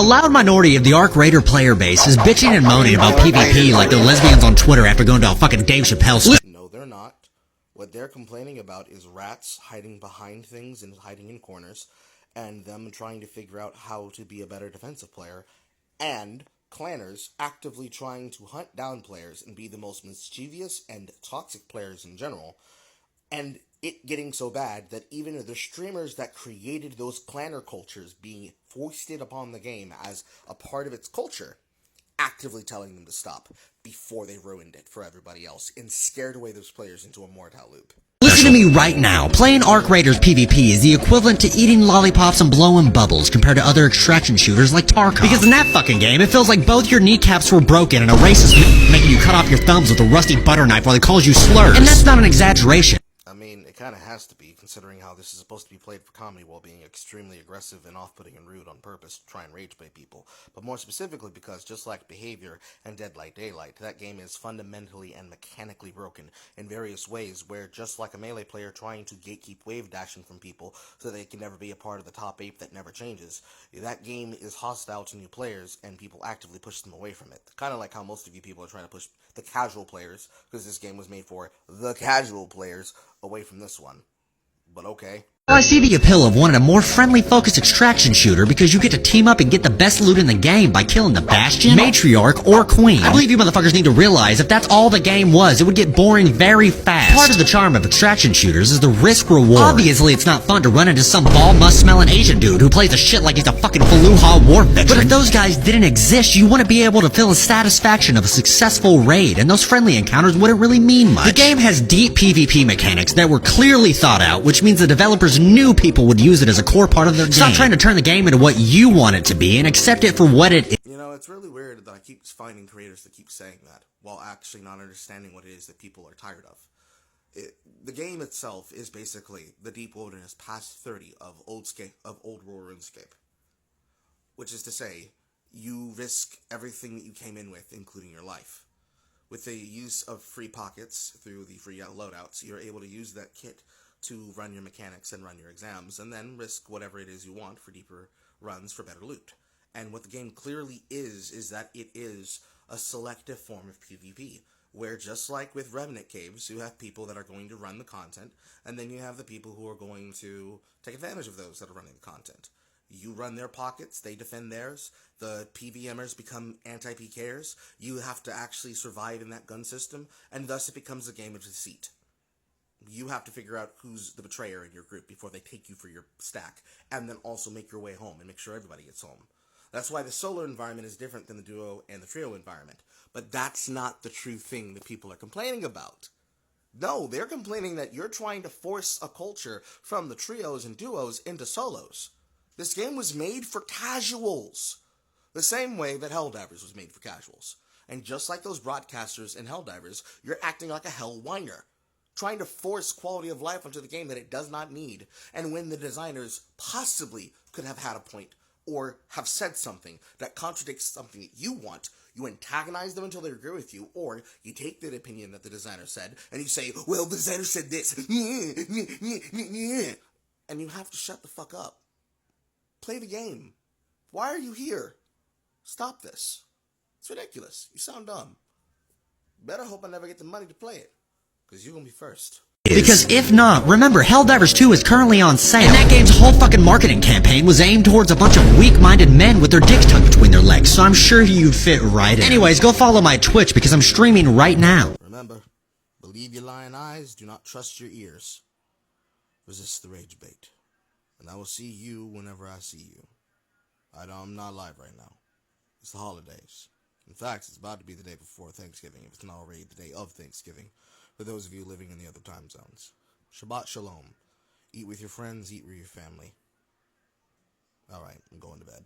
A loud minority of the Arc Raider player base is bitching and moaning about PvP like they're lesbians on Twitter after going to a fucking Dave Chappelle show. No, they're not. What they're complaining about is rats hiding behind things and hiding in corners, and them trying to figure out how to be a better defensive player, and clanners actively trying to hunt down players and be the most mischievous and toxic players in general, and it getting so bad that even the streamers that created those clanner cultures being foisted upon the game as a part of its culture, actively telling them to stop before they ruined it for everybody else and scared away those players into a mortal loop. Listen to me right now. Playing Arc Raiders PvP is the equivalent to eating lollipops and blowing bubbles compared to other extraction shooters like Tarkov. Because in that fucking game, it feels like both your kneecaps were broken and a racist making you cut off your thumbs with a rusty butter knife while he calls you slurs. And that's not an exaggeration. I mean, it kind of has to be, considering how this is supposed to be played for comedy while being extremely aggressive and off-putting and rude on purpose to try and rage bait people. But more specifically because, just like Behavior and Dead by Daylight, that game is fundamentally and mechanically broken in various ways, where just like a melee player trying to gatekeep wave dashing from people so they can never be a part of the top 8 that never changes, that game is hostile to new players and people actively push them away from it. Kind of like how most of you people are trying to push the casual players, because this game was made for the casual players, away from this one. But okay. Well, I see the appeal of wanting a more friendly-focused extraction shooter because you get to team up and get the best loot in the game by killing the Bastion, Matriarch, or Queen. I believe you motherfuckers need to realize if that's all the game was, it would get boring very fast. Part of the charm of extraction shooters is the risk-reward. Obviously, it's not fun to run into some ball-must-smelling Asian dude who plays a shit like he's a fucking Fallujah war veteran. But if those guys didn't exist, you wouldn't be able to feel the satisfaction of a successful raid, and those friendly encounters wouldn't really mean much. The game has deep PvP mechanics that were clearly thought out, which means the developers knew people would use it as a core part of their game. Stop trying to turn the game into what you want it to be and accept it for what it is. You know, it's really weird that I keep finding creators that keep saying that while actually not understanding what it is that people are tired of. The game itself is basically the Deep Wilderness past 30 of old world RuneScape. Which is to say, you risk everything that you came in with, including your life. With the use of free pockets through the free loadouts, you're able to use that kit to run your mechanics and run your exams, and then risk whatever it is you want for deeper runs for better loot. And what the game clearly is that it is a selective form of PvP, where just like with Remnant Caves, you have people that are going to run the content, and then you have the people who are going to take advantage of those that are running the content. You run their pockets, they defend theirs, the PVMers become anti-PKers, you have to actually survive in that gun system, and thus it becomes a game of deceit. You have to figure out who's the betrayer in your group before they take you for your stack, and then also make your way home and make sure everybody gets home. That's why the solo environment is different than the duo and the trio environment. But that's not the true thing that people are complaining about. No, they're complaining that you're trying to force a culture from the trios and duos into solos. This game was made for casuals. The same way that Helldivers was made for casuals. And just like those broadcasters in Helldivers, you're acting like a hell whiner, trying to force quality of life onto the game that it does not need, and when the designers possibly could have had a point, or have said something that contradicts something that you want, you antagonize them until they agree with you, or you take that opinion that the designer said, and you say, well, the designer said this, and you have to shut the fuck up. Play the game. Why are you here? Stop this. It's ridiculous. You sound dumb. Better hope I never get the money to play it, because you're gonna be first. Because if not, remember, Helldivers 2 is currently on sale, and that game's whole fucking marketing campaign was aimed towards a bunch of weak-minded men with their dicks tucked between their legs, so I'm sure you'd fit right in. Anyways, go follow my Twitch, because I'm streaming right now. Remember, believe your lying eyes, do not trust your ears. Resist the rage bait. And I will see you whenever I see you. I'm not live right now. It's the holidays. In fact, it's about to be the day before Thanksgiving, if it's not already the day of Thanksgiving, for those of you living in the other time zones. Shabbat Shalom. Eat with your friends, eat with your family. Alright, I'm going to bed.